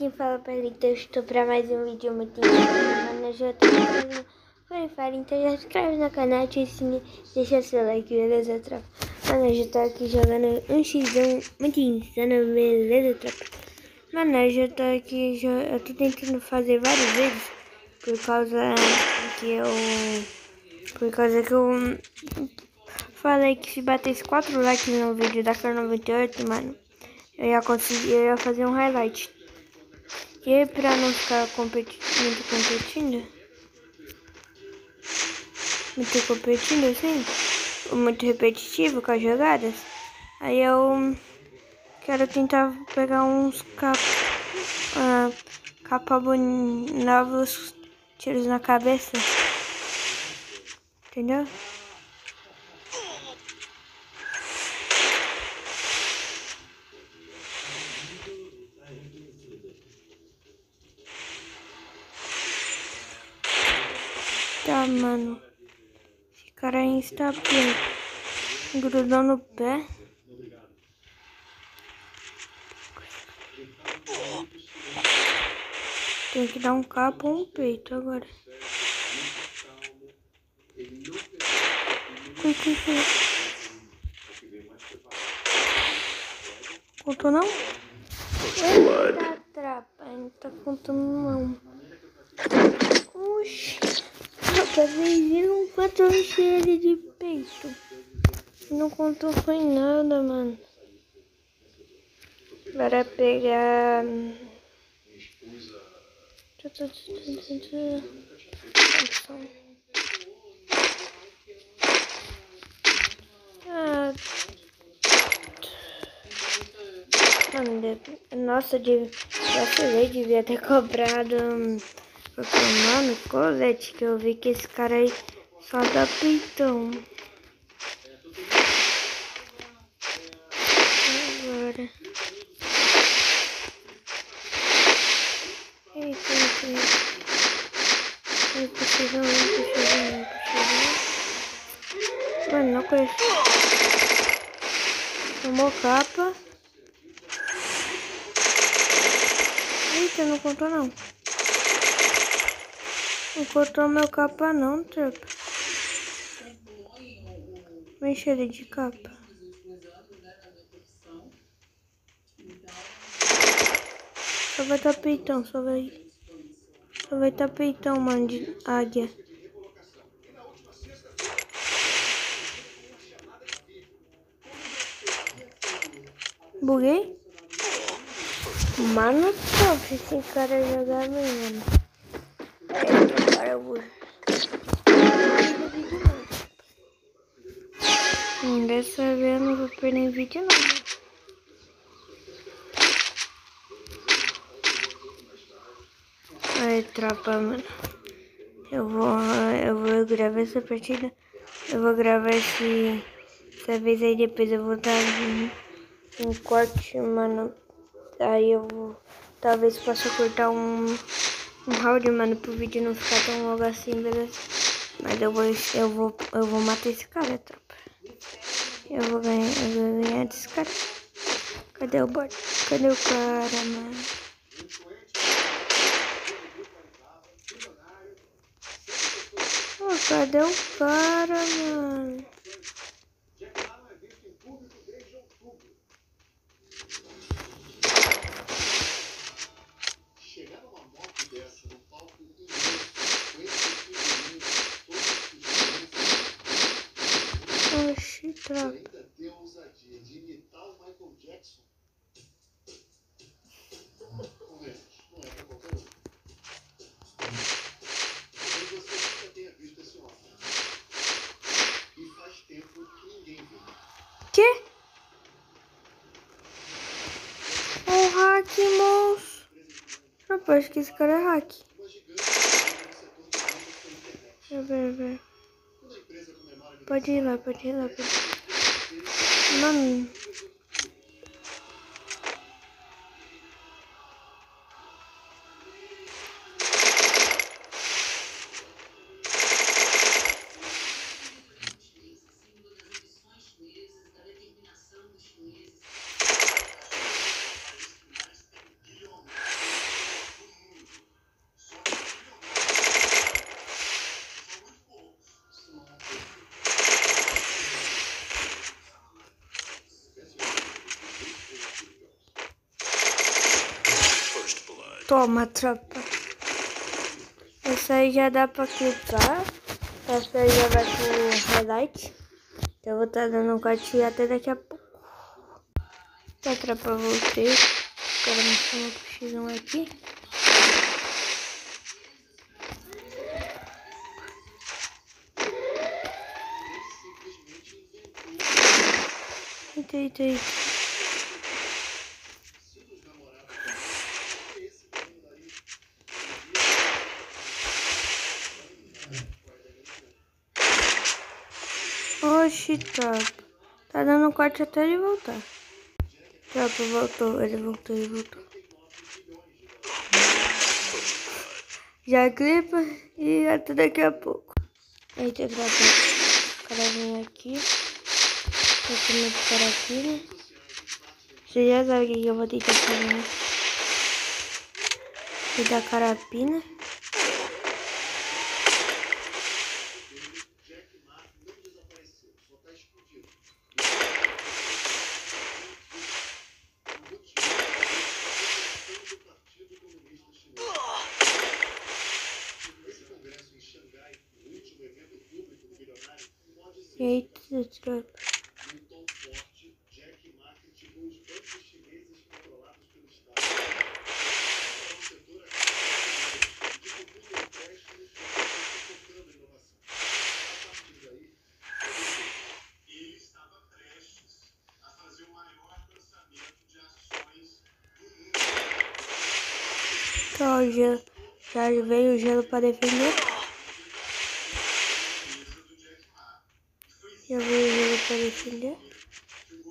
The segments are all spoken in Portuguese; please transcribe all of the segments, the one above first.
quem fala pra ele que eu estou pra mais um vídeo muito incrível, mano. Eu já tô fazendo Free Fire, então já se inscreve no canal, ativa o sininho, deixa seu like, beleza, tropa? Mano, eu já tô aqui jogando um x1 muito insano, beleza, tropa? Mano, eu já tô aqui, eu tô tentando fazer várias vezes, por causa que eu falei que se batesse 4 likes no vídeo da Kar 98, mano, eu ia fazer um highlight. E aí, pra não ficar muito competindo assim, muito repetitivo com as jogadas, aí eu quero tentar pegar uns novos tiros na cabeça, entendeu? Tá, mano. Esse cara aí está bem. Grudou no pé. Tem que dar um capa ou um peito agora. Foi. Contou não? Eita, trapa. Não tá contando não. Oxi. Rapaz, vocês viram quanto eu enchi ele de peito? Não contou foi nada, mano. Bora pegar... Mano, nossa, eu devia ter cobrado mano, colete, que eu vi que esse cara aí só dá peitão. Agora. Eita. Puxa. Mano, não conheço. Tomou capa. Eita, não contou não. Não cortou meu capa não, tropa. Me enche ele de capa. Só vai tá peitão, só vai tá peitão, mano, de águia. Buguei? Mano, top esse cara jogar bem, mano. Agora eu vou... Dessa vez eu não vou perder vídeo não. Aí, tropa, mano. Eu vou gravar essa partida. Eu vou gravar essa vez aí, depois eu vou dar um corte, mano. Aí eu vou... Talvez possa cortar um round, mano, pro vídeo não ficar tão longo assim, beleza? Mas eu vou matar esse cara, tropa. Eu vou ganhar desse cara. Cadê o bot? Cadê o cara, mano? Oh, cadê o cara, mano? Oxi, tropa. Que? O hack, moço. Tropa, acho que esse cara é hack. Deixa eu ver. Pode ir lá. Mano. Toma, tropa. Essa aí já dá pra clipar. Essa aí já vai pro highlight. Eu vou estar dando um corte até daqui a pouco. Tá, tropa, voltei. Agora me chama pro X1 aqui. Eita. Oxi, tropa. Tá dando corte até ele voltar. Tropa, voltou. Ele voltou. Já clipa e até daqui a pouco. Eita, tropa. O cara vem aqui. Vou comer esse cara aqui, né? Você já sabe o que eu vou tentar fazer, né? Vou dar carapina. Eita, tropa. Ó, o gelo. Já veio o gelo pra defender.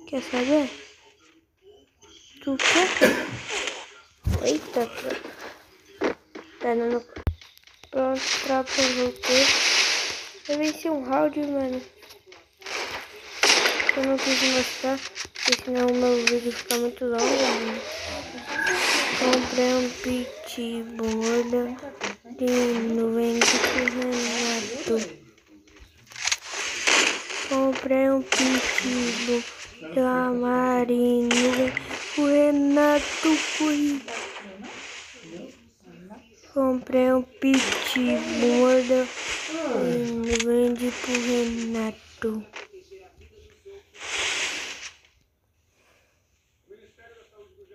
Quer saber? Tu quer? Eita, tropa. Tá dando... Pronto, tropa, voltei. Eu venci um round, mano. Eu não quis mostrar, porque senão o meu vídeo fica muito longo, mano. Comprei um pitbull de 90 Renato. Comprei um pitbull da Marinho. O Renato foi. Comprei um pitbull da vende pro Renato.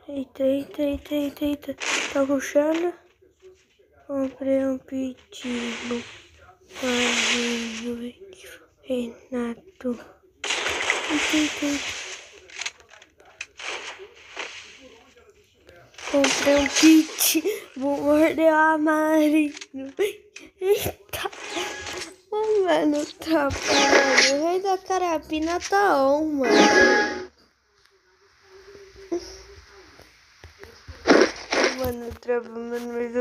Eita. Tá rushando. Comprei um pitbull da Renato. Eita. Comprei um pitbull, mordeu a Marinho. Eita. Oh, mano, tropa, mano. O rei da carapina tá on, mano. Mano, tropa, mano, mas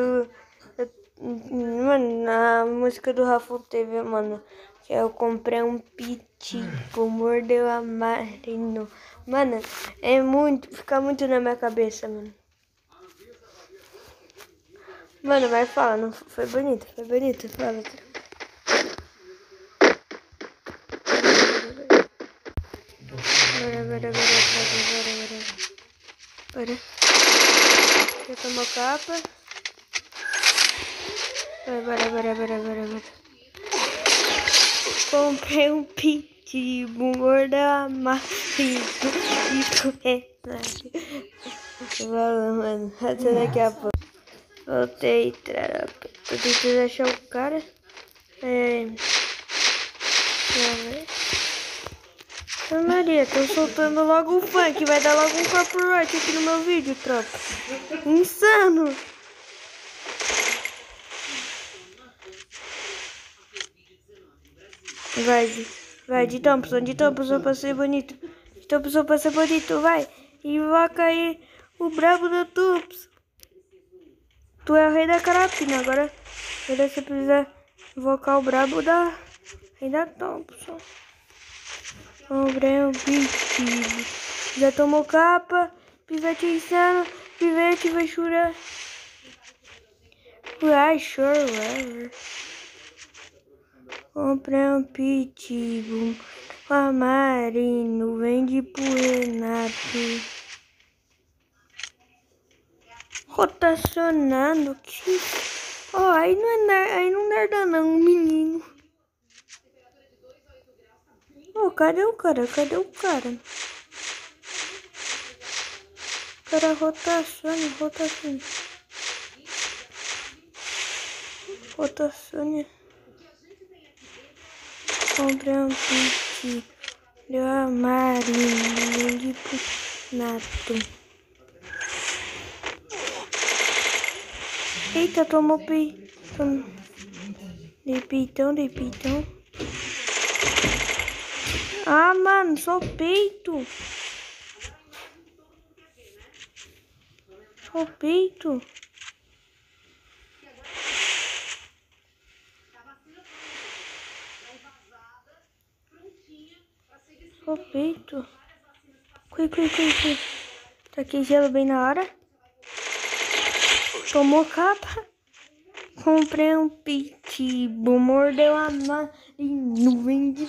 mano, a música do Rafa teve, mano, que eu comprei um pitbull, mordeu a Marinho. Mano, é muito, fica muito na minha cabeça, mano. Mano, vai falar, não foi bonito, fala. Bora. Já tomou capa. Bora. Comprei um pitbull, mordeu a Marinho. Mano, até daqui a pouco. Voltei, tropa. Tô tentando achar o cara. Ô Maria, tô soltando logo o funk. Vai dar logo um copyright aqui no meu vídeo, tropa. Insano. Vai, de Thompson pra ser bonito. De Thompson pra ser bonito, vai. Invoca aí o brabo do Thompson. Tu é o rei da carapina, agora você precisa invocar o brabo da rei da Thompson. Comprei um pitbull. Já tomou capa, pivete insano, pivete vai chorar. Ai, sure. Comprei um pitbull com a Marinho, vende pro Renato. Rotacionando. Que... Ó, aí não nerda não, menino. Ô, cadê o cara? Cadê o cara? O cara rotaciona. Comprei um kit de marinho de nato. Eita, tomou peitão. Dei peitão. Ah, mano, só peito. Só peito. Só peito. Cui. Taquei gelo bem na hora. Tomou capa. Comprei um pitbull. Mordeu a marinho. Vem de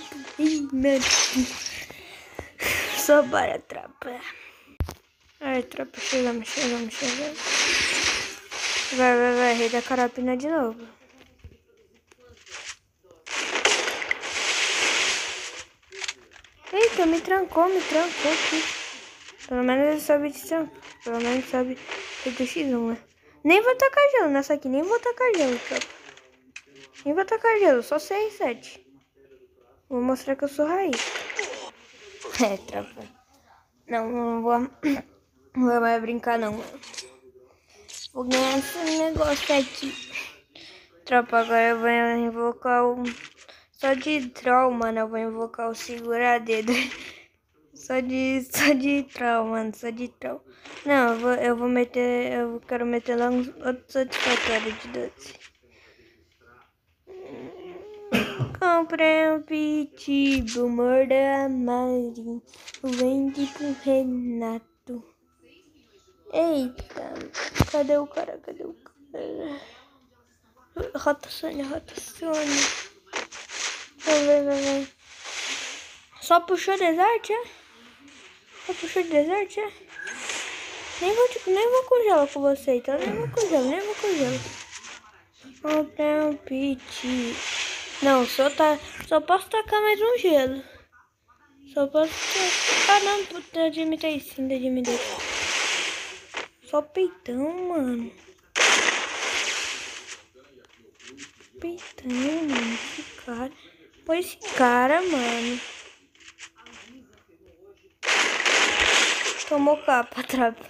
só bora, tropa. Ai, tropa, chegamos. Vai, rei da carapina de novo. Eita, me trancou aqui. Pelo menos ele sabe de trancar. Pelo menos sabe do X1, né? Nem vou tacar gelo nessa aqui, tropa. Nem vou tacar gelo, só 6, 7. Vou mostrar que eu sou raiz. É, tropa. Não vou mais brincar, não. Vou ganhar esse negócio aqui. Tropa, agora eu vou invocar o... Só de troll, mano, eu vou invocar o segura-dedo. Só de troll, mano, Não, eu quero meter lá uns outros satisfatórios de 12. Comprei um pitbull, morda marinho, vende pro Renato. Eita, cadê o cara? Rotacione. Vai. Só puxou desert, é? Nem vou congelar com você, então nem vou congelo. Comprei um pit. Não, só posso tacar mais um gelo. Ah, não, admitei sim, Só peitão, mano. Esse cara. Pô, esse cara, mano. Tomou capa, tropa.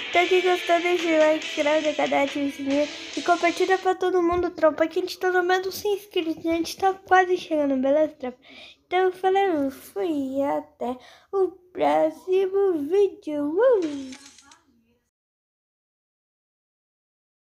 Então, quem gostou, deixa o like, se inscreve no canal, ativa o sininho e compartilha pra todo mundo, tropa. Que a gente tá no meio dos inscritos, a gente tá quase chegando, beleza, tropa? Então, eu falei, fui até o próximo vídeo.